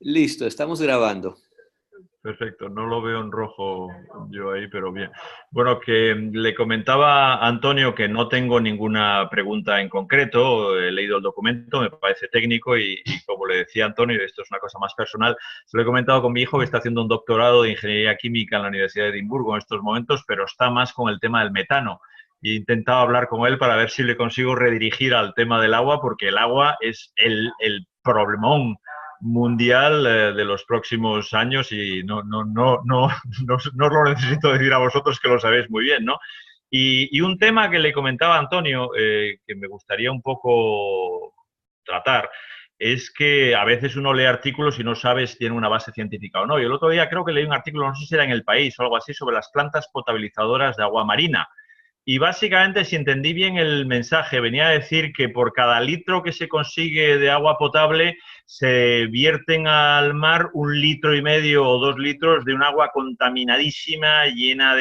Listo, estamos grabando. Perfecto, no lo veo en rojo yo ahí, pero bien. Bueno, que le comentaba a Antonio que no tengo ninguna pregunta en concreto, he leído el documento, me parece técnico y como le decía Antonio, esto es una cosa más personal, se lo he comentado con mi hijo que está haciendo un doctorado de Ingeniería Química en la Universidad de Edimburgo en estos momentos, pero está más con el tema del metano. Y he intentado hablar con él para ver si le consigo redirigir al tema del agua, porque el agua es el problemón mundial de los próximos años y no os lo necesito decir a vosotros que lo sabéis muy bien, ¿no? Y un tema que le comentaba a Antonio, que me gustaría un poco tratar, es que a veces uno lee artículos y no sabe si tiene una base científica o no. Y el otro día creo que leí un artículo, no sé si era en El País o algo así, sobre las plantas potabilizadoras de agua marina. Y básicamente, si entendí bien el mensaje, venía a decir que por cada litro que se consigue de agua potable, se vierten al mar 1,5 litros o 2 litros de un agua contaminadísima, llena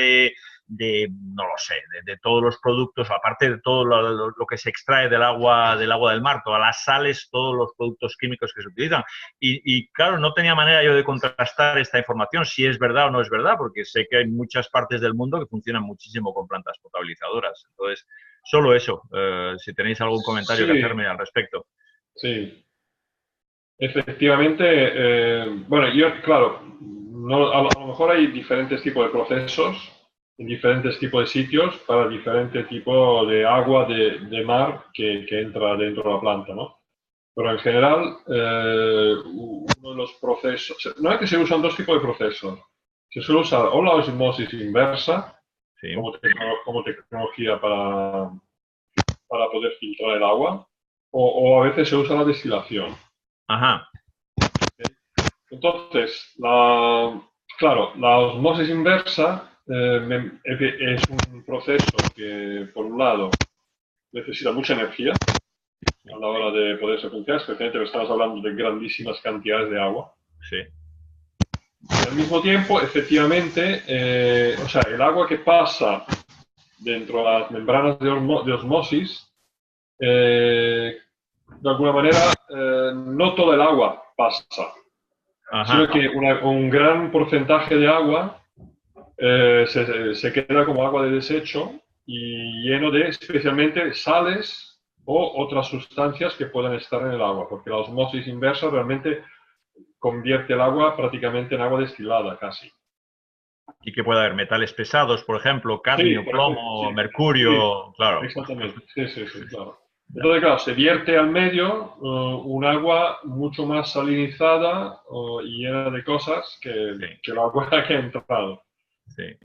no lo sé, de todos los productos, aparte de todo lo que se extrae del agua del mar, todas las sales, todos los productos químicos que se utilizan. Claro, no tenía manera yo de contrastar esta información, si es verdad o no es verdad, porque sé que hay muchas partes del mundo que funcionan muchísimo con plantas potabilizadoras. Entonces, solo eso, si tenéis algún comentario que Sí, hacerme al respecto. sí. Efectivamente, bueno, yo, claro, a lo mejor hay diferentes tipos de procesos en diferentes tipos de sitios para diferente tipo de agua de mar que entra dentro de la planta, ¿no? Pero en general, uno de los procesos, no es que se usan dos tipos de procesos. Se suele usar o la osmosis inversa Sí. como tecnología para poder filtrar el agua, o a veces se usa la destilación. Ajá. Entonces, claro, la osmosis inversa es un proceso que, por un lado, necesita mucha energía a la hora de poderse funcionar, especialmente estamos hablando de grandísimas cantidades de agua. Sí. Y al mismo tiempo, efectivamente, o sea, el agua que pasa dentro de las membranas de osmosis, de alguna manera, no todo el agua pasa, Ajá. sino que un gran porcentaje de agua se queda como agua de desecho y lleno de especialmente sales o otras sustancias que puedan estar en el agua, porque la osmosis inversa realmente convierte el agua prácticamente en agua destilada casi. Y que puede haber metales pesados, por ejemplo, Sí, cadmio, plomo, sí, mercurio, claro. exactamente, sí, claro. Entonces, claro, se vierte al medio un agua mucho más salinizada y llena de cosas que el agua que ha entrado. Sí.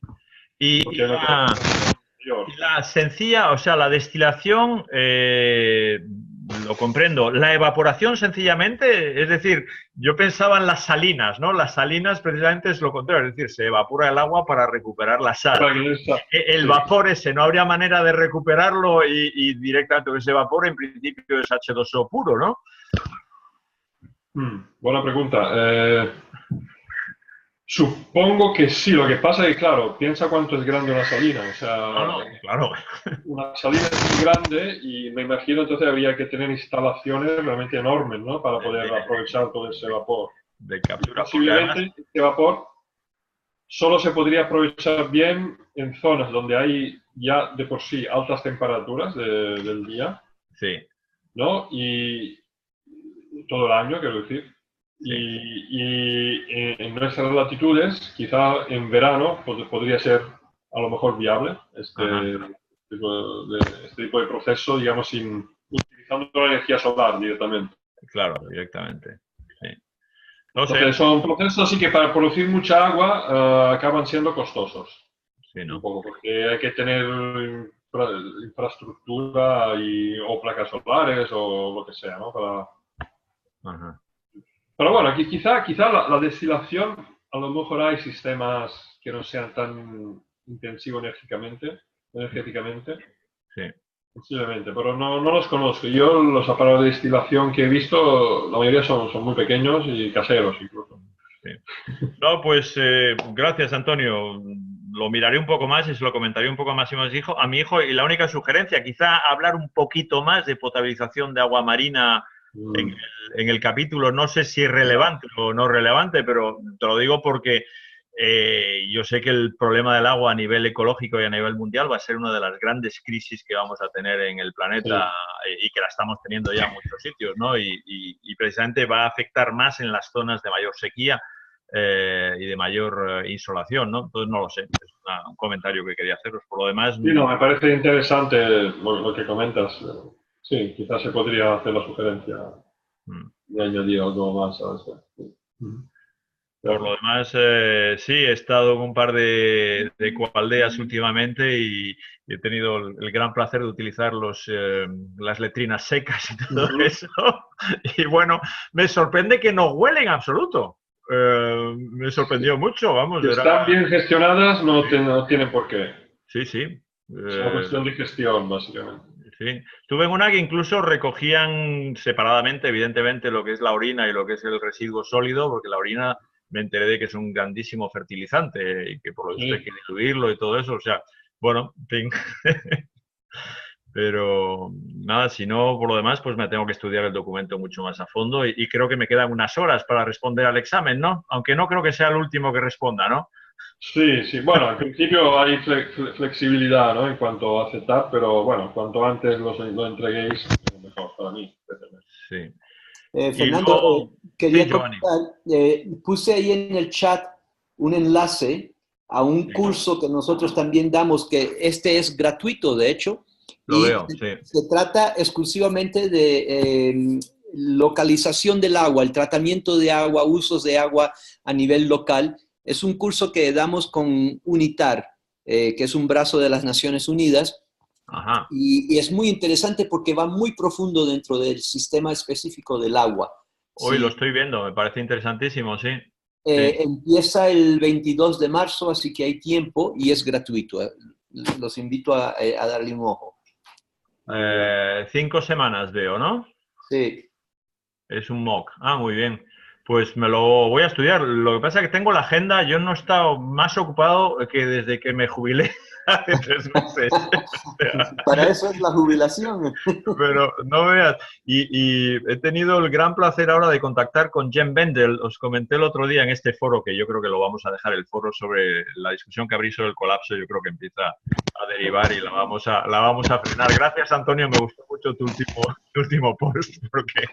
Y Porque hay una contaminación mayor. la sencilla, o sea, la destilación, lo comprendo. La evaporación, sencillamente, es decir, yo pensaba en las salinas, ¿no? Las salinas precisamente es lo contrario, es decir, se evapora el agua para recuperar la sal. El Sí. vapor ese, ¿no habría manera de recuperarlo y directamente que se evapore? En principio es H2O puro, ¿no? Buena pregunta. Supongo que sí. Lo que pasa es que, claro, piensa cuánto es grande una salina. O sea, No, claro. una salina es muy grande y me imagino entonces habría que tener instalaciones realmente enormes, ¿no? Para poder aprovechar todo ese vapor. De Y captura, porque además... posiblemente este vapor solo se podría aprovechar bien en zonas donde hay ya de por sí altas temperaturas del día, Sí. ¿no? Y todo el año, quiero decir. Sí. Y en nuestras latitudes, quizá en verano, podría ser a lo mejor viable este tipo de proceso, digamos, utilizando la energía solar directamente. Claro, directamente. Sí. No sé. Entonces, son procesos así que para producir mucha agua acaban siendo costosos. Sí, Un ¿no? poco, porque hay que tener infraestructura o placas solares o lo que sea, ¿no? Ajá. Pero bueno, aquí quizá la destilación, a lo mejor hay sistemas que no sean tan intensivos energéticamente, Sí. posiblemente, pero no los conozco. Yo los aparatos de destilación que he visto, la mayoría son muy pequeños y caseros incluso. Sí. No, pues gracias, Antonio. Lo miraré un poco más y se lo comentaré un poco más a mi hijo. Y la única sugerencia, quizá hablar un poquito más de potabilización de agua marina en Mm. en el capítulo, no sé si es relevante o no relevante, pero te lo digo porque yo sé que el problema del agua a nivel ecológico y a nivel mundial va a ser una de las grandes crisis que vamos a tener en el planeta y que la estamos teniendo ya en muchos sitios, ¿no? Y precisamente va a afectar más en las zonas de mayor sequía y de mayor insolación, ¿no? Entonces no lo sé, es un comentario que quería haceros. Por lo demás... Sí, no, me parece interesante lo que comentas. Sí, quizás se podría hacer la sugerencia de añadir algo más a esto. Sí. Por lo demás, sí, he estado en un par de ecoaldeas últimamente y he tenido el gran placer de utilizar las letrinas secas y todo eso. Y bueno, me sorprende que no huelen en absoluto. Me sorprendió mucho, vamos. Si están bien gestionadas, no tienen por qué. Sí, sí. Es una cuestión de gestión, básicamente. Sí. Estuve en una que incluso recogían separadamente, evidentemente, lo que es la orina y lo que es el residuo sólido, porque la orina me enteré de que es un grandísimo fertilizante y que por lo visto hay que diluirlo y todo eso. O sea, bueno, en fin. Pero nada, si no, por lo demás, pues me tengo que estudiar el documento mucho más a fondo y creo que me quedan unas horas para responder al examen, ¿no? Aunque no creo que sea el último que responda, ¿no? Sí, sí. Bueno, al principio hay flexibilidad, ¿no? En cuanto a aceptar, pero bueno, cuanto antes lo entreguéis, mejor para mí. Sí. Fernando, luego, quería sí, Giovanni. comentar, puse ahí en el chat un enlace a un curso que nosotros también damos, que este es gratuito, de hecho, Lo y veo, sí. se trata exclusivamente de localización del agua, el tratamiento de agua, usos de agua a nivel local. Es un curso que damos con UNITAR, que es un brazo de las Naciones Unidas. Ajá. Y es muy interesante porque va muy profundo dentro del sistema específico del agua. Hoy lo Sí, estoy viendo, me parece interesantísimo, sí. Sí. empieza el 22 de marzo, así que hay tiempo y es gratuito. Los invito a darle un ojo. 5 semanas veo, ¿no? Sí. Es un mock. Ah, muy bien. Pues me lo voy a estudiar. Lo que pasa es que tengo la agenda, yo no he estado más ocupado que desde que me jubilé hace 3 meses. Para eso es la jubilación. Pero no veas. Y he tenido el gran placer ahora de contactar con Jen Bendel. Os comenté el otro día en este foro, que yo creo que lo vamos a dejar, el foro sobre la discusión que abrís sobre el colapso, yo creo que empieza a derivar y la vamos a frenar. Gracias, Antonio, me gustó mucho tu último post, porque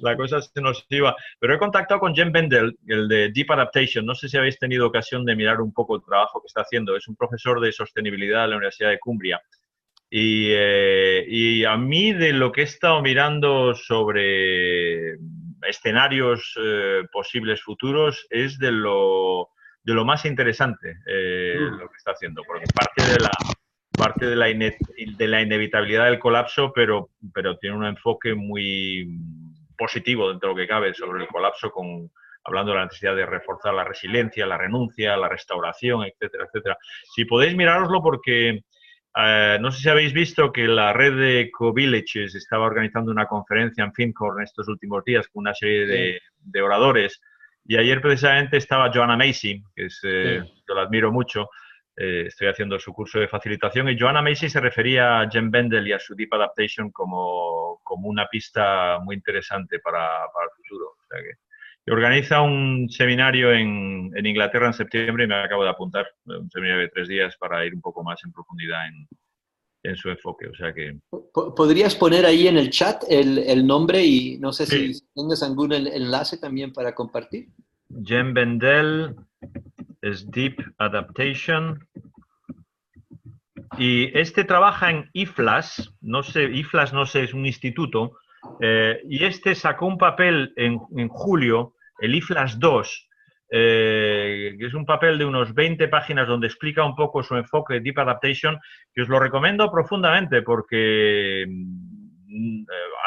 la cosa se nos iba. Pero he contactado con Jen Bendel, el de Deep Adaptation. No sé si habéis tenido ocasión de mirar un poco el trabajo que está haciendo. Es un profesor de sostenibilidad de la Universidad de Cumbria. Y a mí, de lo que he estado mirando sobre escenarios posibles futuros, es de lo más interesante lo que está haciendo, porque parte de la inevitabilidad del colapso, pero tiene un enfoque muy positivo dentro de lo que cabe sobre el colapso, hablando de la necesidad de reforzar la resiliencia, la renuncia, la restauración, etcétera, etcétera. Si podéis mirároslo, porque no sé si habéis visto que la red de Eco-Villages estaba organizando una conferencia en Findhorn estos últimos días con una serie de oradores, y ayer precisamente estaba Joanna Macy, que yo la admiro mucho. Estoy haciendo su curso de facilitación, y Joanna Macy se refería a Jen Bendel y a su Deep Adaptation como una pista muy interesante para el futuro. O sea que organiza un seminario en Inglaterra en septiembre y me acabo de apuntar, un seminario de 3 días para ir un poco más en profundidad en su enfoque. O sea que... ¿Podrías poner ahí en el chat el nombre y no sé Sí. si tengas algún enlace también para compartir? Jen Bendel es Deep Adaptation. Y trabaja en IFLAS, no sé, es un instituto, y sacó un papel en julio, el IFLAS 2, que es un papel de unos 20 páginas donde explica un poco su enfoque de Deep Adaptation, que os lo recomiendo profundamente porque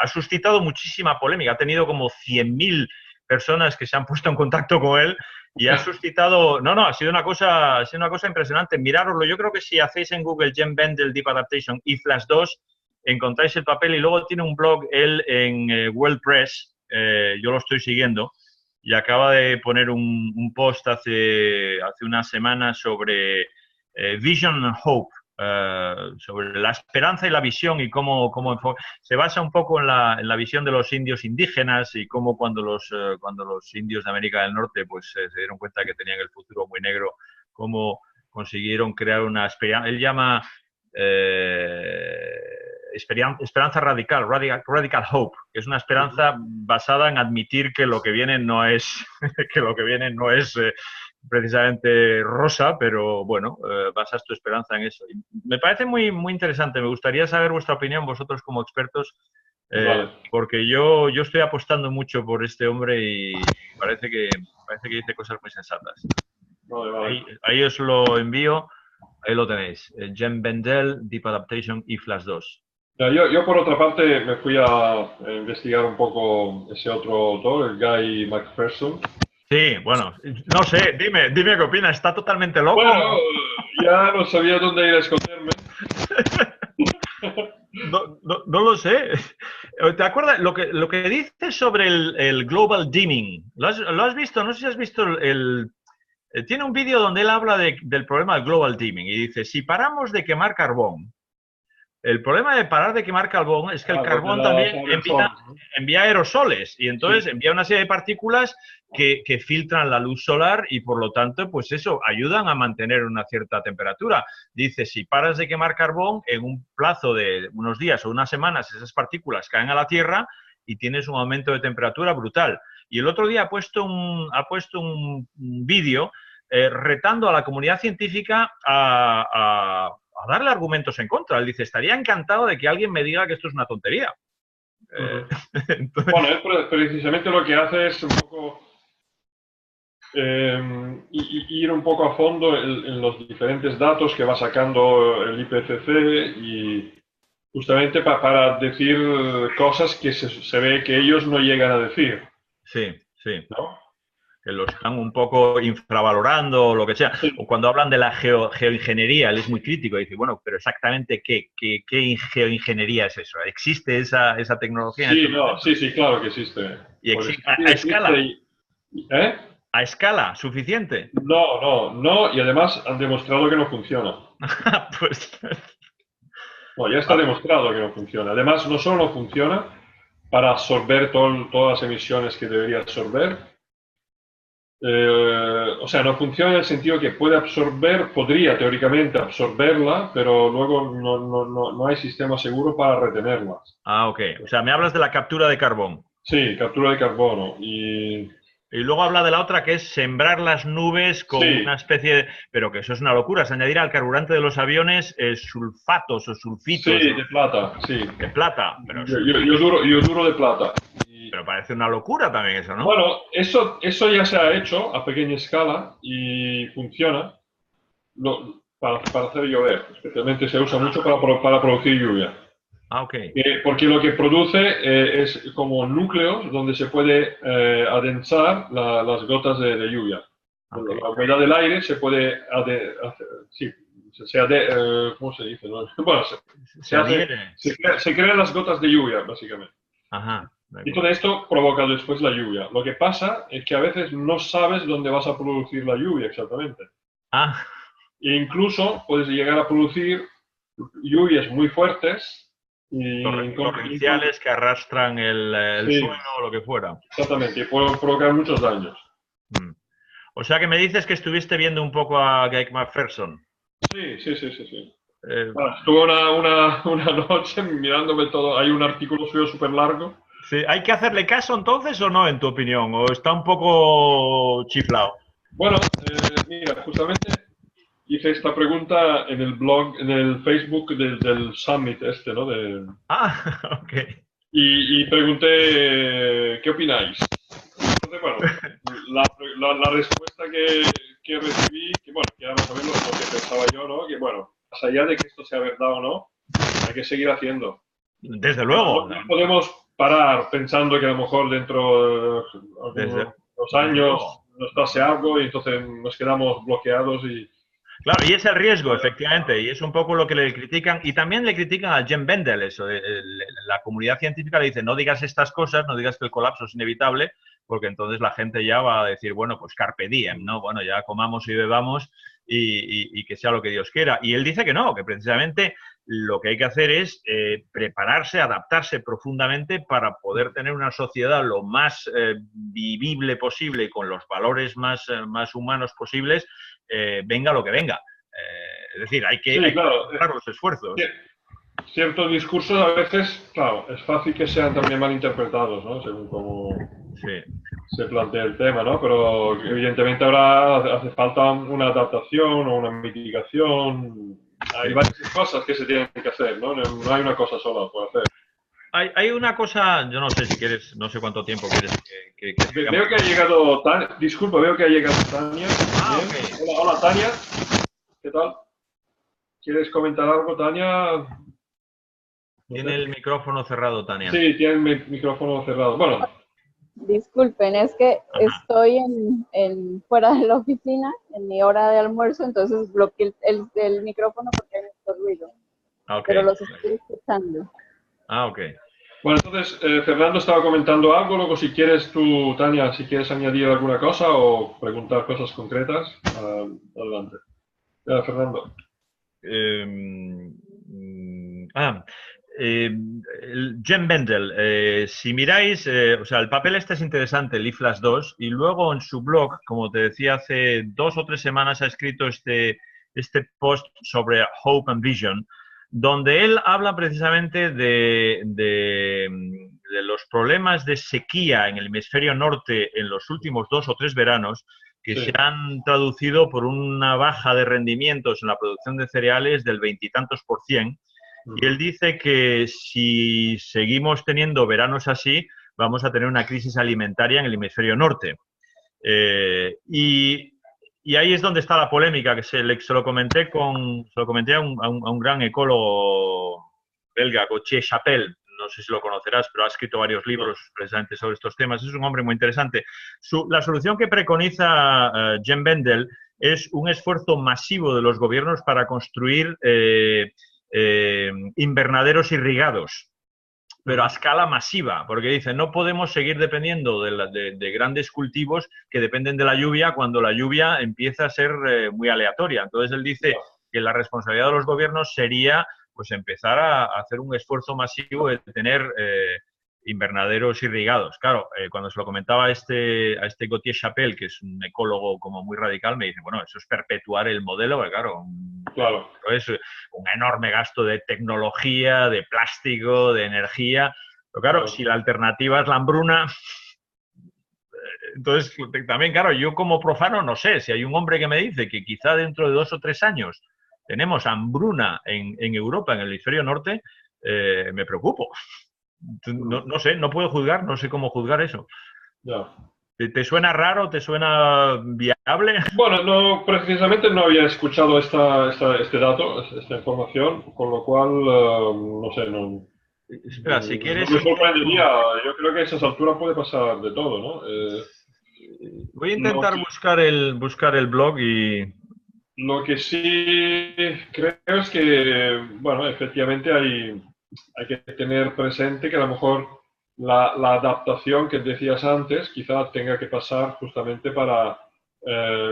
ha suscitado muchísima polémica, ha tenido como 100.000 personas que se han puesto en contacto con él y ha suscitado... ha sido una cosa impresionante. Mirároslo. Yo creo que si hacéis en Google Jen Bendel Deep Adaptation IFLAS 2, encontráis el papel, y luego tiene un blog él en WordPress, yo lo estoy siguiendo, y acaba de poner un post hace una semana sobre Vision and Hope, sobre la esperanza y la visión y cómo se basa un poco en la visión de los indios indígenas y cómo cuando los indios de América del Norte pues se dieron cuenta que tenían el futuro muy negro, cómo consiguieron crear una esperanza. Él llama esperanza radical hope, que es una esperanza basada en admitir que lo que viene no es precisamente rosa, pero bueno, basas tu esperanza en eso. Y me parece muy, muy interesante. Me gustaría saber vuestra opinión, vosotros como expertos, Vale. porque yo estoy apostando mucho por este hombre y parece que dice cosas muy sensatas. Vale. Ahí os lo envío, ahí lo tenéis. Jem Bendel, Deep Adaptation y Flash 2. Yo por otra parte me fui a investigar un poco ese otro autor, el Guy McPherson. Sí, bueno, no sé, dime qué opinas, ¿está totalmente loco? Bueno, ya no sabía dónde ir a esconderme. No lo sé. ¿Te acuerdas lo que dice sobre el global dimming? ¿Lo has visto? No sé si has visto tiene un vídeo donde él habla del problema del global dimming y dice, si paramos de quemar carbón, el problema de parar de quemar carbón es que el carbón también envía aerosoles y entonces envía una serie de partículas que filtran la luz solar y por lo tanto, pues eso, ayudan a mantener una cierta temperatura. Dice, si paras de quemar carbón, en un plazo de unos días o unas semanas esas partículas caen a la Tierra y tienes un aumento de temperatura brutal. Y el otro día ha puesto un vídeo retando a la comunidad científica a darle argumentos en contra. Él dice, estaría encantado de que alguien me diga que esto es una tontería. Entonces... Bueno, él precisamente lo que hace es un poco ir un poco a fondo en los diferentes datos que va sacando el IPCC y justamente para decir cosas que se ve que ellos no llegan a decir. Sí, sí. ¿No? Que lo están un poco infravalorando o lo que sea. O cuando hablan de la geoingeniería, él es muy crítico. Dice, bueno, pero exactamente qué geoingeniería es eso. ¿Existe esa tecnología? Sí, claro que existe. ¿Y a escala? ¿Eh? ¿A escala? ¿Suficiente? No, y además han demostrado que no funciona. Pues... No, ya está demostrado que no funciona. Además, no solo no funciona para absorber todas las emisiones que debería absorber, o sea, no funciona en el sentido que podría teóricamente absorberla, pero luego no hay sistema seguro para retenerlas. Ah, ok. O sea, me hablas de la captura de carbón. Sí, captura de carbono. Y luego habla de la otra que es sembrar las nubes con una especie de... Pero que eso es una locura, es añadir al carburante de los aviones sulfatos o sulfitos. Sí, de plata, sí. De plata. Pero yo duro de plata. Pero parece una locura también eso, ¿no? Bueno, eso ya se ha hecho a pequeña escala y funciona para hacer llover. Especialmente se usa mucho para producir lluvia. Ah, ok. Porque lo que produce es como núcleos donde se puede adensar las gotas de lluvia. Okay. La humedad del aire se puede ¿cómo se dice? ¿No? Bueno, se crean las gotas de lluvia, básicamente. Ajá. Y todo esto provoca después la lluvia. Lo que pasa es que a veces no sabes dónde vas a producir la lluvia exactamente. Ah. E incluso puedes llegar a producir lluvias muy fuertes. Torrenciales que arrastran el suelo o lo que fuera. Exactamente, y pueden provocar muchos daños. O sea que me dices que estuviste viendo un poco a Guy McPherson. Sí. Bueno, estuve una noche mirándome todo. Hay un artículo suyo súper largo. Sí. ¿Hay que hacerle caso entonces o no, en tu opinión? ¿O está un poco chiflado? Bueno, mira, justamente hice esta pregunta en el blog, en el Facebook del Summit ¿no? Ok. Y pregunté, ¿qué opináis? Entonces, bueno, la respuesta que recibí, que ahora sabemos lo que pensaba yo, ¿no? Que bueno, más allá de que esto sea verdad o no, hay que seguir haciendo. Desde luego. No podemos parar pensando que a lo mejor dentro de unos años nos pase algo y entonces nos quedamos bloqueados y... Claro, y es el riesgo, efectivamente, y es un poco lo que le critican, y también le critican a Jem Bendel eso, la comunidad científica le dice, no digas estas cosas, no digas que el colapso es inevitable, porque entonces la gente ya va a decir, bueno, pues carpe diem, ¿no? Bueno, ya comamos y bebamos y que sea lo que Dios quiera. Y él dice que no, que precisamente lo que hay que hacer es prepararse, adaptarse profundamente para poder tener una sociedad lo más vivible posible y con los valores más humanos posibles, venga lo que venga. Es decir, hay que hacer los esfuerzos. Ciertos discursos a veces, claro, es fácil que sean también malinterpretados, ¿no? Según cómo se plantea el tema, ¿no? Pero evidentemente ahora hace falta una adaptación o una mitigación. Hay varias cosas que se tienen que hacer, ¿no? No hay una cosa sola por hacer. Hay una cosa, yo no sé si quieres, no sé cuánto tiempo quieres que veo que ha llegado Tania. Disculpa, veo que ha llegado Tania. Okay. Hola, Tania. ¿Qué tal? ¿Quieres comentar algo, Tania? Tiene el micrófono cerrado, Tania. Sí, tiene el micrófono cerrado. Bueno. Disculpen, es que estoy fuera de la oficina en mi hora de almuerzo, entonces bloqueé el micrófono porque hay mucho ruido. Okay. Pero los estoy escuchando. Ok. Bueno, entonces, Fernando estaba comentando algo, luego si quieres tú, Tania, si quieres añadir alguna cosa o preguntar cosas concretas, adelante. Fernando. Jem Bendel, si miráis, o sea, el papel este es interesante, el IFLAS 2, y luego en su blog, como te decía, hace 2 o 3 semanas ha escrito este post sobre Hope and Vision, donde él habla precisamente de los problemas de sequía en el hemisferio norte en los últimos 2 o 3 veranos, que se han traducido por una baja de rendimientos en la producción de cereales del 20 y tantos %. Y él dice que si seguimos teniendo veranos así, vamos a tener una crisis alimentaria en el hemisferio norte. Y ahí es donde está la polémica, que se lo comenté a un gran ecólogo belga, Gauthier Chapelle. No sé si lo conocerás, pero ha escrito varios libros precisamente sobre estos temas. Es un hombre muy interesante. La solución que preconiza Jem Bendel es un esfuerzo masivo de los gobiernos para construir invernaderos irrigados, pero a escala masiva, porque dice, no podemos seguir dependiendo de grandes cultivos que dependen de la lluvia cuando la lluvia empieza a ser muy aleatoria. Entonces él dice que la responsabilidad de los gobiernos sería pues empezar a hacer un esfuerzo masivo de tener invernaderos irrigados. Claro, cuando se lo comentaba a este Gauthier Chapelle, que es un ecólogo como muy radical, me dice, bueno, eso es perpetuar el modelo, porque claro, es un enorme gasto de tecnología, de plástico, de energía. Pero claro, si la alternativa es la hambruna, entonces también, claro, yo como profano no sé, si hay un hombre que me dice que quizá dentro de 2 o 3 años tenemos hambruna en Europa, en el hemisferio norte, me preocupo. No sé, no puedo juzgar, no sé cómo juzgar eso. ¿Te suena raro? ¿Te suena viable? Bueno, no, precisamente no había escuchado este dato, esta información, con lo cual, no sé, no... Espera, si quieres... No me sorprendería, yo creo que a esas alturas puede pasar de todo, ¿no? Voy a intentar buscar el blog y... Lo que sí creo es que, bueno, efectivamente hay que tener presente que a lo mejor la adaptación que decías antes quizá tenga que pasar justamente para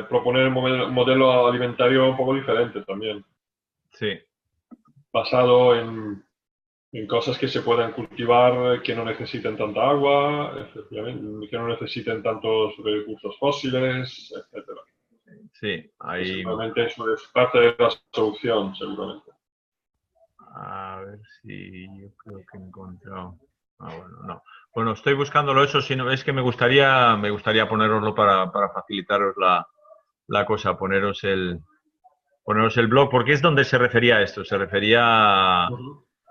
proponer un modelo alimentario un poco diferente también. Sí. Basado en cosas que se puedan cultivar que no necesiten tanta agua, efectivamente, que no necesiten tantos recursos fósiles, etcétera. Sí, ahí... Seguramente eso es parte de la solución, seguramente. A ver si yo creo que he encontrado... bueno, no. Bueno, estoy buscándolo eso, sino es que me gustaría poneroslo para facilitaros la cosa, poneros el blog, porque es donde se refería a esto, se refería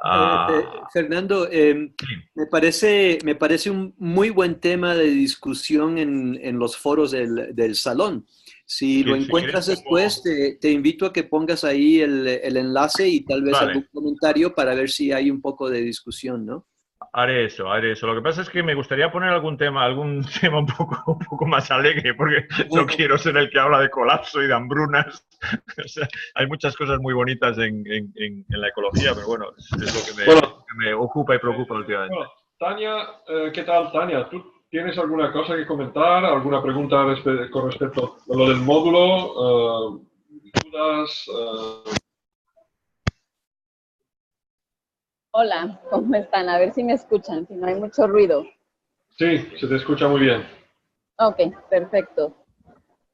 a... Fernando, me parece un muy buen tema de discusión en los foros del salón. Si lo encuentras después, te invito a que pongas ahí el enlace y tal vez algún comentario para ver si hay un poco de discusión, ¿no? Haré eso. Lo que pasa es que me gustaría poner algún tema un poco más alegre, porque no quiero ser el que habla de colapso y de hambrunas. O sea, hay muchas cosas muy bonitas en la ecología, pero bueno, es lo que me ocupa y preocupa últimamente. Bueno, Tania, ¿qué tal, Tania? ¿tienes alguna cosa que comentar? ¿Alguna pregunta con respecto a lo del módulo? ¿Dudas? Hola, ¿cómo están? A ver si me escuchan, si no hay mucho ruido. Sí, se te escucha muy bien. Ok, perfecto.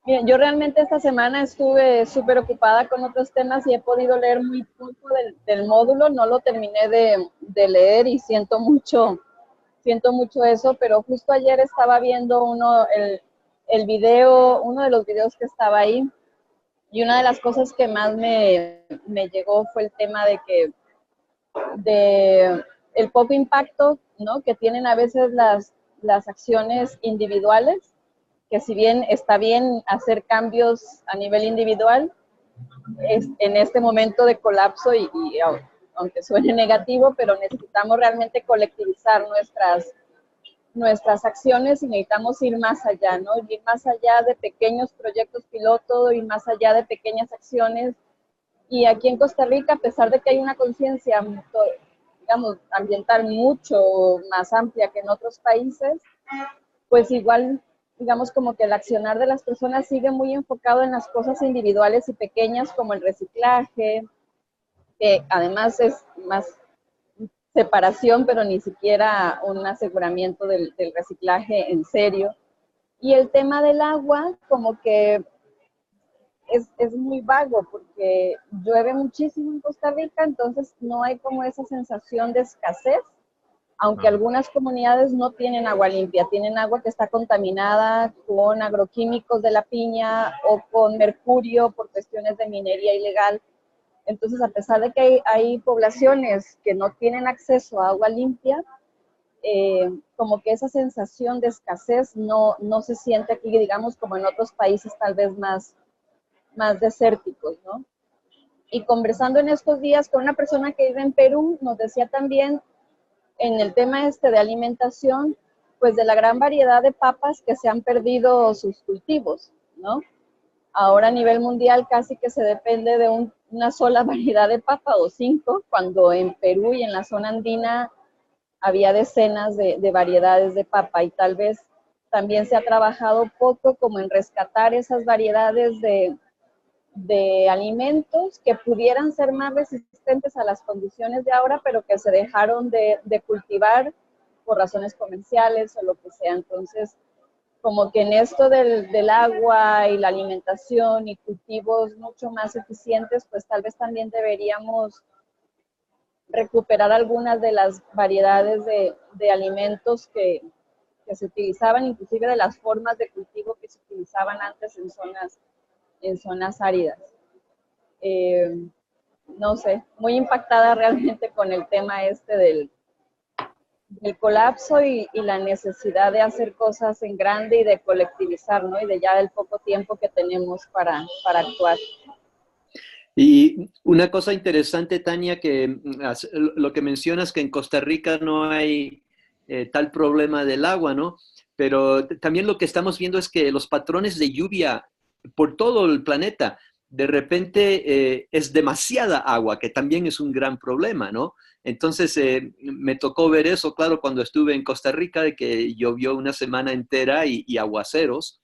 Bien, yo realmente esta semana estuve súper ocupada con otros temas y he podido leer muy poco del módulo, no lo terminé de leer y siento mucho eso, pero justo ayer estaba viendo el video, uno de los videos que estaba ahí, y una de las cosas que más me llegó fue el tema de el poco impacto, ¿no?, que tienen a veces las acciones individuales, que si bien está bien hacer cambios a nivel individual, en este momento de colapso y aunque suene negativo, pero necesitamos realmente colectivizar nuestras acciones y necesitamos ir más allá, ¿no? Ir más allá de pequeños proyectos piloto, ir más allá de pequeñas acciones. Y aquí en Costa Rica, a pesar de que hay una conciencia, digamos, ambiental mucho más amplia que en otros países, pues igual, digamos, como que el accionar de las personas sigue muy enfocado en las cosas individuales y pequeñas como el reciclaje, que además es más separación, pero ni siquiera un aseguramiento del reciclaje en serio. Y el tema del agua, como que es muy vago, porque llueve muchísimo en Costa Rica, entonces no hay como esa sensación de escasez, aunque algunas comunidades no tienen agua limpia, tienen agua que está contaminada con agroquímicos de la piña o con mercurio por cuestiones de minería ilegal. Entonces, a pesar de que hay poblaciones que no tienen acceso a agua limpia, como que esa sensación de escasez no se siente aquí, digamos, como en otros países tal vez más desérticos, ¿no? Y conversando en estos días con una persona que vive en Perú, nos decía también en el tema de alimentación, pues de la gran variedad de papas que se han perdido sus cultivos, ¿no? Ahora a nivel mundial casi que se depende de una sola variedad de papa o 5, cuando en Perú y en la zona andina había decenas de variedades de papa, y tal vez también se ha trabajado poco como en rescatar esas variedades de alimentos que pudieran ser más resistentes a las condiciones de ahora, pero que se dejaron de cultivar por razones comerciales o lo que sea. Entonces, como que en esto del agua y la alimentación y cultivos mucho más eficientes, pues tal vez también deberíamos recuperar algunas de las variedades de alimentos que se utilizaban, inclusive de las formas de cultivo que se utilizaban antes en zonas áridas. No sé, muy impactada realmente con el tema del colapso y la necesidad de hacer cosas en grande y de colectivizar, ¿no? Y de ya del poco tiempo que tenemos para actuar. Y una cosa interesante, Tania, que lo que mencionas, que en Costa Rica no hay tal problema del agua, ¿no? Pero también lo que estamos viendo es que los patrones de lluvia por todo el planeta, de repente es demasiada agua, que también es un gran problema, ¿no? Entonces me tocó ver eso, claro, cuando estuve en Costa Rica, de que llovió una semana entera y aguaceros.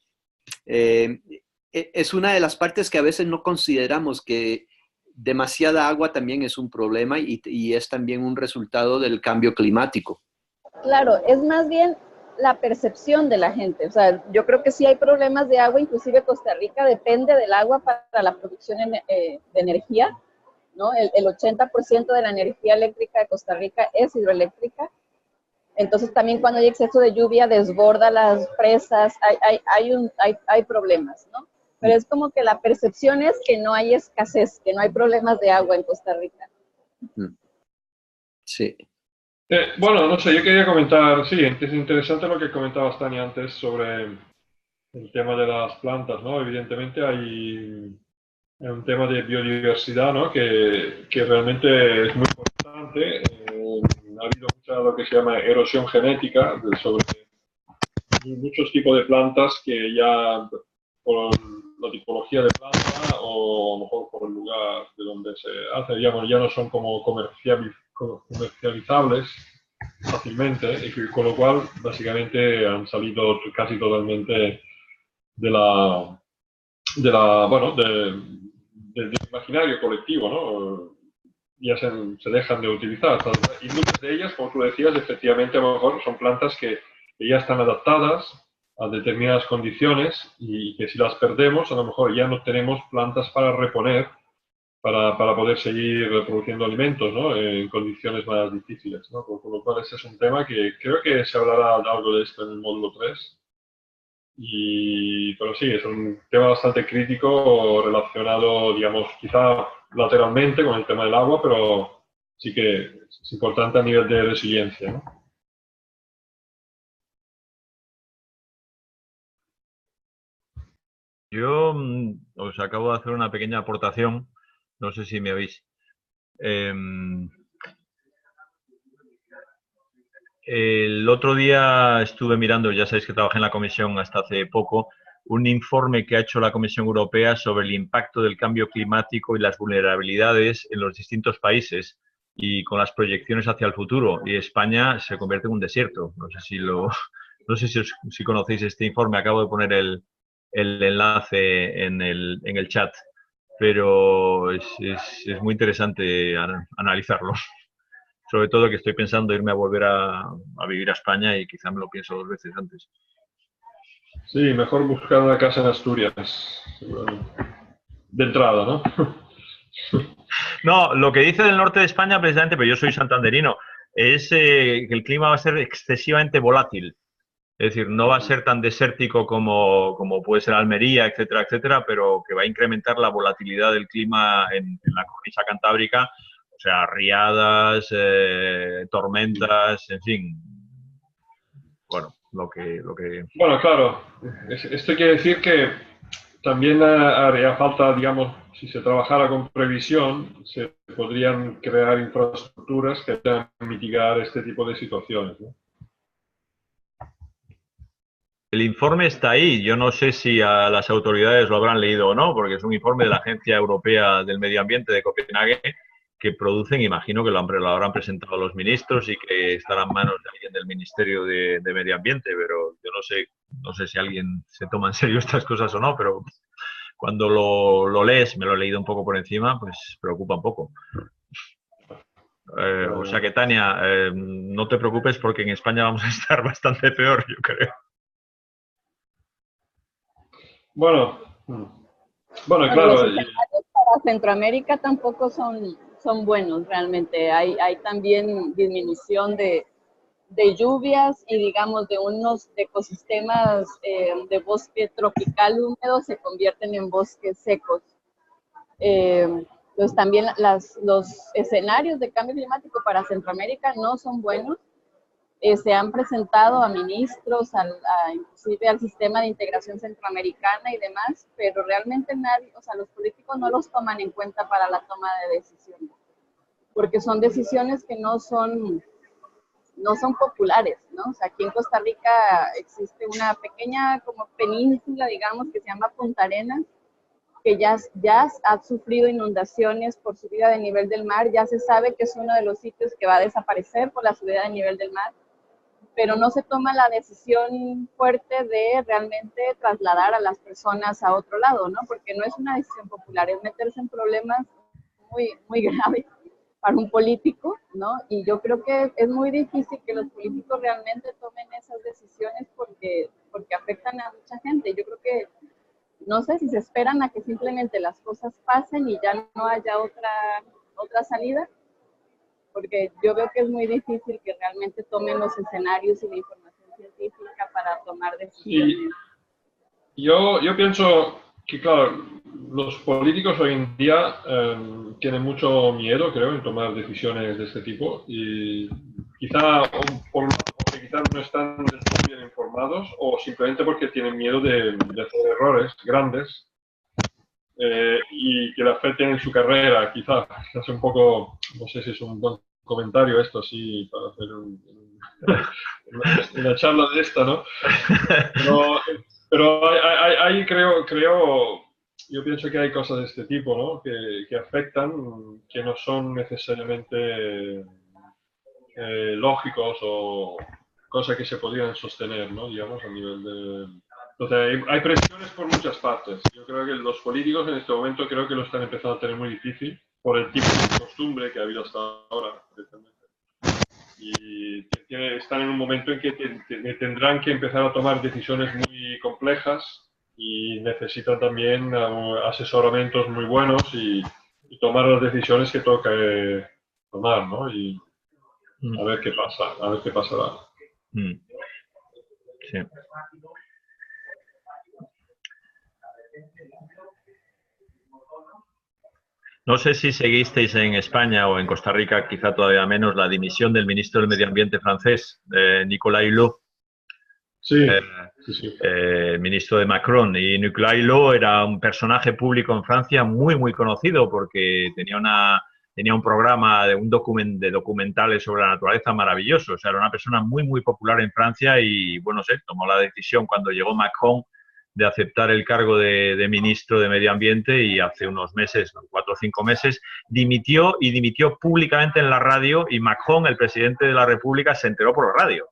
Es una de las partes que a veces no consideramos, que demasiada agua también es un problema y es también un resultado del cambio climático. Claro, es más bien la percepción de la gente. O sea, yo creo que sí hay problemas de agua, inclusive Costa Rica depende del agua para la producción de energía, ¿no? El 80% de la energía eléctrica de Costa Rica es hidroeléctrica. Entonces también cuando hay exceso de lluvia desborda las presas, hay problemas, ¿no? Pero es como que la percepción es que no hay escasez, que no hay problemas de agua en Costa Rica. Sí. Bueno, no sé, yo quería comentar, sí, es interesante lo que comentabas, Tania, antes sobre el tema de las plantas, ¿no? Evidentemente hay un tema de biodiversidad, ¿no? Que realmente es muy importante. Ha habido mucha lo que se llama erosión genética sobre muchos tipos de plantas que ya por la tipología de planta o a lo mejor por el lugar de donde se hace, digamos, ya no son como comercializables. fácilmente, y con lo cual básicamente han salido casi totalmente del imaginario colectivo, ¿no? Ya se dejan de utilizar. Y muchas de ellas, como tú decías, efectivamente a lo mejor son plantas que ya están adaptadas a determinadas condiciones y que si las perdemos, a lo mejor ya no tenemos plantas para reponer, para poder seguir produciendo alimentos, ¿no? En condiciones más difíciles, ¿no? Con lo cual ese es un tema que creo que se hablará algo de esto en el módulo 3. Pero sí, es un tema bastante crítico relacionado, digamos, quizá lateralmente con el tema del agua, pero sí que es importante a nivel de resiliencia, ¿no? Yo os acabo de hacer una pequeña aportación, no sé si me oís. El otro día estuve mirando, ya sabéis que trabajé en la Comisión hasta hace poco, un informe que ha hecho la Comisión Europea sobre el impacto del cambio climático y las vulnerabilidades en los distintos países y con las proyecciones hacia el futuro. Y España se convierte en un desierto. No sé si conocéis este informe. Acabo de poner el enlace en el chat, pero es muy interesante analizarlo. Sobre todo que estoy pensando irme a volver a vivir a España y quizá me lo pienso 2 veces antes. Sí, mejor buscar una casa en Asturias, seguramente. De entrada, ¿no? No, lo que dice del norte de España, precisamente, pero yo soy santanderino, es que el clima va a ser excesivamente volátil. Es decir, no va a ser tan desértico como puede ser Almería, etcétera, etcétera, pero que va a incrementar la volatilidad del clima en la cornisa cantábrica, o sea, riadas, tormentas, en fin. Bueno, lo que... Bueno, claro, esto quiere decir que también haría falta, digamos, si se trabajara con previsión, se podrían crear infraestructuras que puedan mitigar este tipo de situaciones, ¿no? El informe está ahí. Yo no sé si a las autoridades lo habrán leído o no, porque es un informe de la Agencia Europea del Medio Ambiente de Copenhague que producen, imagino que lo habrán presentado a los ministros y que estará en manos de alguien del Ministerio de Medio Ambiente, pero yo no sé si alguien se toma en serio estas cosas o no, pero cuando lo lees, me lo he leído un poco por encima, pues preocupa un poco. O sea que, Tania, no te preocupes porque en España vamos a estar bastante peor, yo creo. Bueno, claro. Los escenarios para Centroamérica tampoco son buenos realmente. Hay también disminución de lluvias y digamos de unos ecosistemas de bosque tropical húmedo se convierten en bosques secos. Pues también los escenarios de cambio climático para Centroamérica no son buenos. Se han presentado a ministros, inclusive al sistema de integración centroamericana y demás, pero realmente nadie, o sea, los políticos no los toman en cuenta para la toma de decisiones, porque son decisiones que no son populares, ¿no? O sea, aquí en Costa Rica existe una pequeña como península, digamos, que se llama Punta Arenas, que ya ha sufrido inundaciones por subida de nivel del mar, ya se sabe que es uno de los sitios que va a desaparecer por la subida de nivel del mar, pero no se toma la decisión fuerte de realmente trasladar a las personas a otro lado, ¿no? Porque no es una decisión popular, es meterse en problemas muy, muy graves para un político, ¿no? Y yo creo que es muy difícil que los políticos realmente tomen esas decisiones porque afectan a mucha gente. Yo creo que, no sé si se esperan a que simplemente las cosas pasen y ya no haya otra salida, porque yo veo que es muy difícil que realmente tomen los escenarios y la información científica para tomar decisiones. Sí. Yo pienso que, claro, los políticos hoy en día tienen mucho miedo, creo, en tomar decisiones de este tipo y quizá porque quizás no están bien informados o simplemente porque tienen miedo de hacer errores grandes y que le afecten en su carrera, quizás. Es un poco, no sé si es un buen comentario esto, así, para hacer una charla de esta, ¿no? Pero hay yo pienso que hay cosas de este tipo, ¿no? Que afectan, que no son necesariamente lógicos o cosas que se podrían sostener, ¿no? Digamos, a nivel de... Entonces, hay presiones por muchas partes. Yo creo que los políticos en este momento creo que lo están empezando a tener muy difícil por el tipo de costumbre que ha habido hasta ahora. Y están en un momento en que tendrán que empezar a tomar decisiones muy complejas y necesitan también asesoramientos muy buenos y tomar las decisiones que toca tomar, ¿no? Y a ver qué pasa, a ver qué pasará. Sí. No sé si seguisteis en España o en Costa Rica, quizá todavía menos, la dimisión del ministro del Medio Ambiente francés, Nicolas Hulot. Sí, ministro de Macron. Y Nicolas Hulot era un personaje público en Francia muy conocido porque tenía un programa de documentales sobre la naturaleza maravilloso. O sea, era una persona muy popular en Francia y, bueno, tomó la decisión cuando llegó Macron de aceptar el cargo de ministro de Medio Ambiente y hace unos meses, 4 o 5 meses, dimitió públicamente en la radio y Macron, el presidente de la República, se enteró por la radio.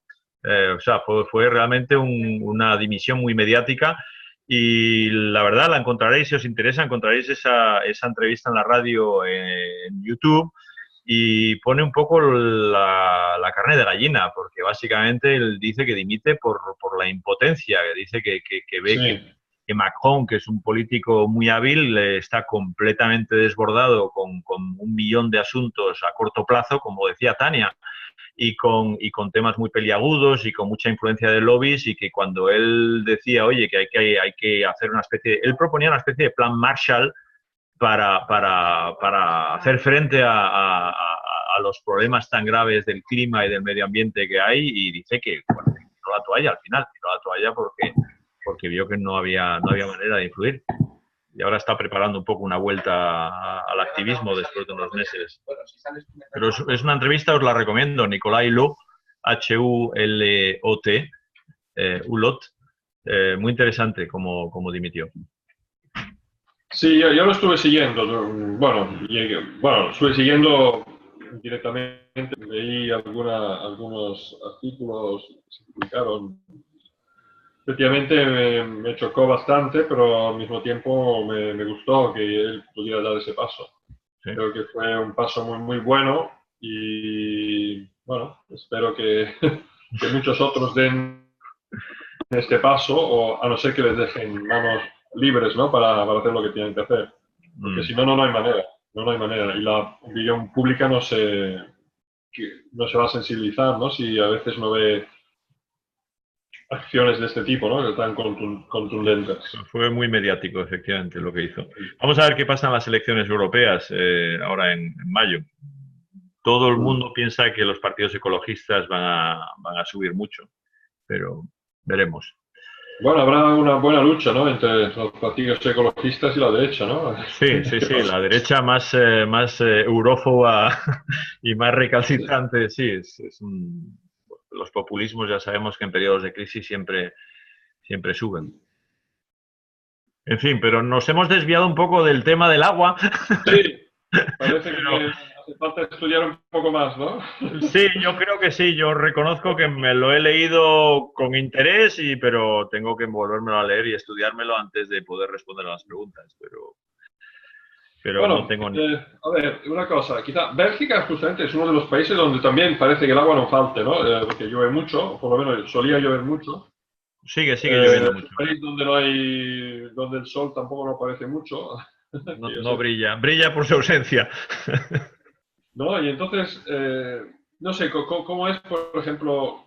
O sea, fue realmente una dimisión muy mediática y la verdad la encontraréis, si os interesa, encontraréis esa entrevista en la radio en YouTube y pone un poco la carne de gallina, porque básicamente él dice que dimite por la impotencia, que dice que ve que Macron, que es un político muy hábil, está completamente desbordado con 1 millón de asuntos a corto plazo, como decía Tania, y con temas muy peliagudos y con mucha influencia de lobbies, y que cuando él decía, oye, que hay que hacer una especie él proponía una especie de plan Marshall para hacer frente a los problemas tan graves del clima y del medio ambiente que hay, y dice que bueno, tiró la toalla al final, tiró la toalla porque vio que no había manera de influir. Y ahora está preparando un poco una vuelta al activismo después de unos meses. Pero es una entrevista, os la recomiendo, Nicolas Hulot, H-U-L-O-T, Hulot, muy interesante como dimitió. Sí, yo lo estuve siguiendo. Bueno, estuve siguiendo directamente. Leí algunos artículos que se publicaron. Efectivamente me chocó bastante, pero al mismo tiempo me gustó que él pudiera dar ese paso. Sí. Creo que fue un paso muy bueno y bueno, espero que muchos otros den este paso, o a no ser que les dejen manos libres, ¿no? para hacer lo que tienen que hacer. Porque si no, no hay manera. No hay manera. Y la opinión pública no se va a sensibilizar, ¿no? Si a veces no ve acciones de este tipo, ¿no? Que tan contundentes. Fue muy mediático, efectivamente, lo que hizo. Vamos a ver qué pasa en las elecciones europeas ahora en mayo. Todo el mundo piensa que los partidos ecologistas van a subir mucho, pero veremos. Bueno, habrá una buena lucha, ¿no? Entre los partidos ecologistas y la derecha, ¿no? Sí, la derecha más eurófoba y más recalcitrante, sí. Los populismos ya sabemos que en periodos de crisis siempre suben. En fin, pero nos hemos desviado un poco del tema del agua. Sí, parece que hace falta estudiar un poco más, ¿no? Sí, yo creo que sí. Yo reconozco que me lo he leído con interés, pero tengo que volvérmelo a leer y estudiármelo antes de poder responder a las preguntas. Pero bueno, no tengo a ver, una cosa. Quizá Bélgica justamente es uno de los países donde también parece que el agua no falte, ¿no? Porque llueve mucho, o por lo menos solía llover mucho. Sigue lloviendo mucho. Es un país donde el sol tampoco no aparece mucho. No brilla por su ausencia. ¿No? Y entonces, no sé, ¿cómo es, por ejemplo,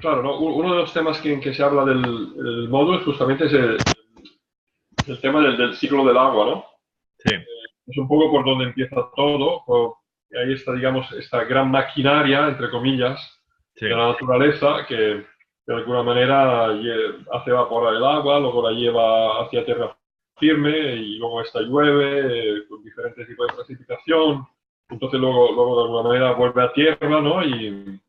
claro, ¿no? Uno de los temas que se habla del módulo justamente es el tema del ciclo del agua, ¿no? Sí. Es un poco por donde empieza todo, ahí está, digamos, esta gran maquinaria, entre comillas, de la naturaleza que de alguna manera hace evaporar el agua, luego la lleva hacia tierra firme y luego esta llueve con diferentes tipos de precipitación. Entonces luego de alguna manera vuelve a tierra, ¿no? Y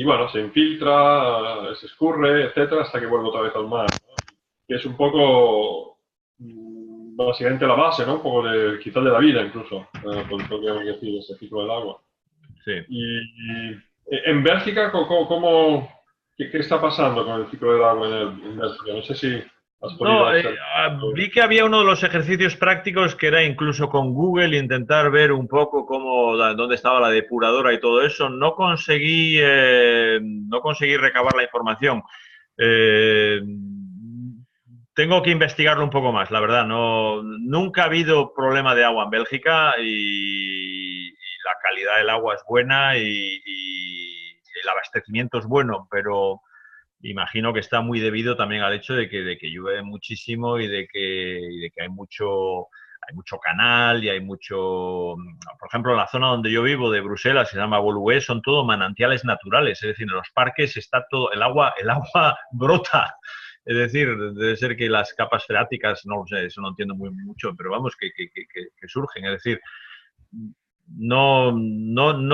bueno, se infiltra, se escurre, etcétera, hasta que vuelve otra vez al mar, ¿no? Que es un poco, básicamente la base, ¿no? Un poco quizás de la vida incluso, podríamos decir, ese ciclo del agua. sí. Y en Bélgica, ¿qué está pasando con el ciclo del agua en Bélgica? No sé si has podido hacer... vi que había uno de los ejercicios prácticos que era incluso con Google intentar ver un poco dónde estaba la depuradora y todo eso. No conseguí recabar la información. Tengo que investigarlo un poco más, la verdad. Nunca ha habido problema de agua en Bélgica y la calidad del agua es buena y el abastecimiento es bueno, pero imagino que está muy debido también al hecho de que llueve muchísimo y de que hay mucho canal y hay mucho... Por ejemplo, en la zona donde yo vivo de Bruselas, se llama Woluwe, son todo manantiales naturales, es decir, en los parques está todo, el agua brota. Es decir, debe ser que las capas freáticas, no lo sé, eso no entiendo mucho, pero vamos, que surgen. Es decir, no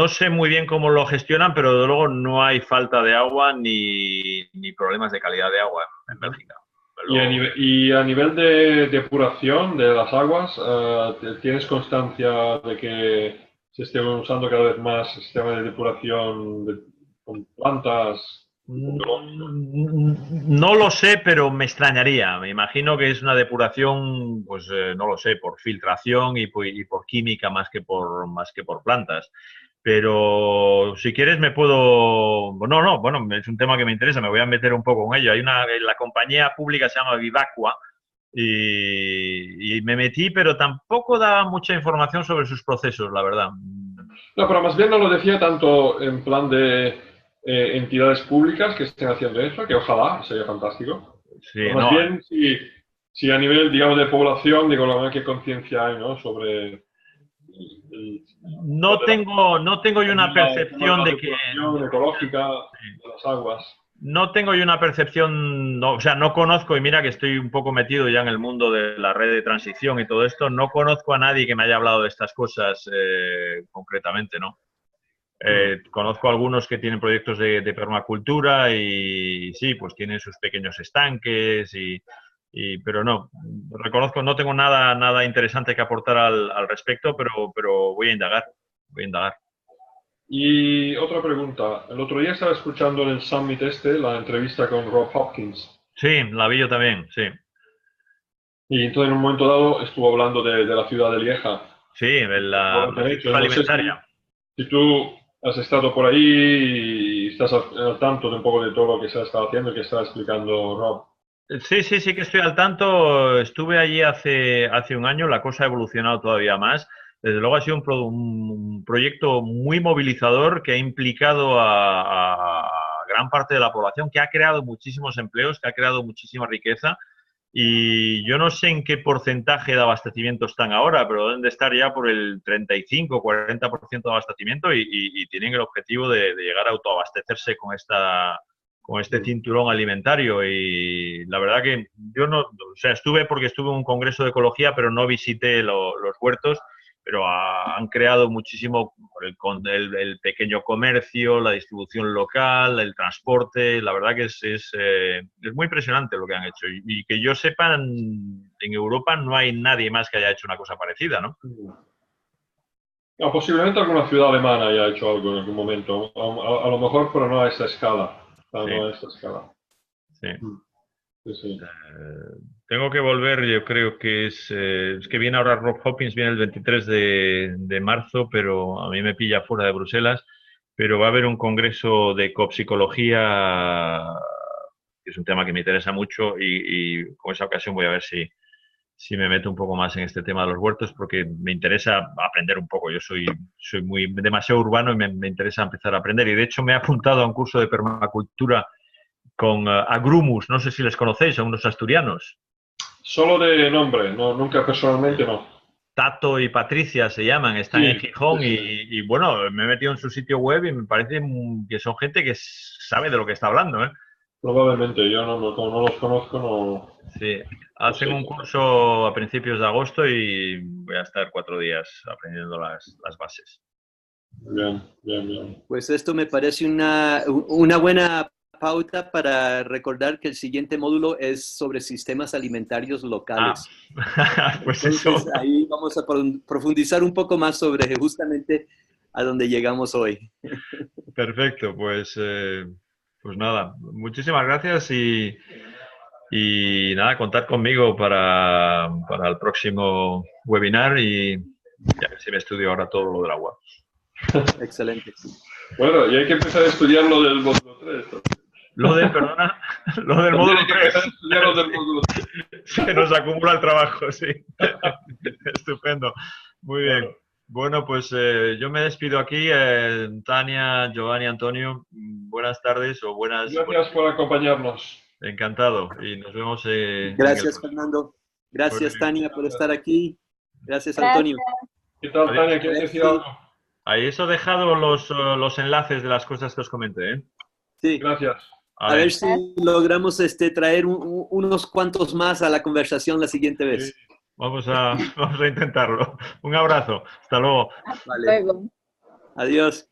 sé muy bien cómo lo gestionan, pero desde luego no hay falta de agua ni problemas de calidad de agua en Bélgica. Pero... ¿Y a nivel de depuración de las aguas, tienes constancia de que se esté usando cada vez más sistema de depuración con plantas? No lo sé, pero me extrañaría. Me imagino que es una depuración, pues no lo sé, por filtración y por química más que por plantas. Pero si quieres me puedo... bueno, es un tema que me interesa, me voy a meter un poco en ello. La compañía pública se llama Vivacqua y me metí, pero tampoco daba mucha información sobre sus procesos, la verdad. No, pero más bien no lo decía tanto en plan de entidades públicas que estén haciendo eso, que ojalá, sería fantástico. Sí, pero más bien si a nivel, digamos, de población, digo, qué conciencia hay, ¿no? Sobre... No tengo yo una percepción de que... ecológica de las aguas. No tengo yo una percepción, o sea, no conozco, y mira que estoy un poco metido ya en el mundo de la red de transición y todo esto, no conozco a nadie que me haya hablado de estas cosas concretamente, ¿no? Conozco a algunos que tienen proyectos de permacultura y sí, pues tienen sus pequeños estanques pero no, reconozco, no tengo nada interesante que aportar al respecto, pero voy a indagar. Y otra pregunta. El otro día estaba escuchando en el Summit la entrevista con Rob Hopkins. Sí, la vi yo también, sí. Y entonces en un momento dado estuvo hablando de la ciudad de Lieja. Sí, de la alimentaria. No sé si tú has estado por ahí y estás al tanto de un poco de todo lo que se ha estado haciendo y que está explicando Rob. Sí que estoy al tanto. Estuve allí hace un año, la cosa ha evolucionado todavía más. Desde luego ha sido un proyecto muy movilizador que ha implicado a gran parte de la población, que ha creado muchísimos empleos, que ha creado muchísima riqueza. Y yo no sé en qué porcentaje de abastecimiento están ahora, pero deben de estar ya por el 35-40% de abastecimiento y tienen el objetivo de llegar a autoabastecerse con este cinturón alimentario. Y la verdad que yo estuve en un congreso de ecología, pero no visité los huertos, pero han creado muchísimo el pequeño comercio, la distribución local, el transporte. La verdad que es muy impresionante lo que han hecho. Y que yo sepa, en Europa no hay nadie más que haya hecho una cosa parecida, ¿no? No, posiblemente alguna ciudad alemana haya hecho algo en algún momento. A lo mejor, pero no a esta escala. Sí. No a esta escala. Sí. Sí. Tengo que volver, yo creo que es que viene ahora Rob Hopkins, viene el 23 de marzo, pero a mí me pilla fuera de Bruselas, pero va a haber un congreso de ecopsicología, que es un tema que me interesa mucho y con esa ocasión voy a ver si me meto un poco más en este tema de los huertos, porque me interesa aprender un poco. Yo soy demasiado urbano y me interesa empezar a aprender, y de hecho me he apuntado a un curso de permacultura con Agrumus, no sé si les conocéis, son unos asturianos. Solo de nombre, no, nunca personalmente no. Tato y Patricia se llaman, están en Gijón y bueno, me he metido en su sitio web y me parece que son gente que sabe de lo que está hablando, ¿eh? Probablemente, yo como no los conozco, no... Sí, hacen un curso a principios de agosto y voy a estar 4 días aprendiendo las bases. Bien. Pues esto me parece una buena pauta para recordar que el siguiente módulo es sobre sistemas alimentarios locales. Pues entonces, eso. Ahí vamos a profundizar un poco más sobre justamente a donde llegamos hoy. Perfecto, pues nada, muchísimas gracias y nada, contad conmigo para el próximo webinar y ya ver si me estudio ahora todo lo del agua. Excelente. Bueno, y hay que empezar a estudiar lo del módulo 3. Lo del módulo 3. Estudiar lo del módulo 3. Se nos acumula el trabajo, sí. Estupendo. Muy bien. Bueno, pues yo me despido aquí. Tania, Giovanni, Antonio, buenas tardes o buenas... Gracias por acompañarnos. Encantado. Y nos vemos gracias, Fernando. Gracias, Tania, por estar aquí. Gracias, Antonio. ¿Qué tal, Tania? ¿Quieres decir algo? Ahí os he dejado los enlaces de las cosas que os comenté, ¿eh? Sí. Gracias. A ver si logramos traer unos cuantos más a la conversación la siguiente vez. Sí. Vamos a intentarlo. Un abrazo. Hasta luego. Vale. Adiós.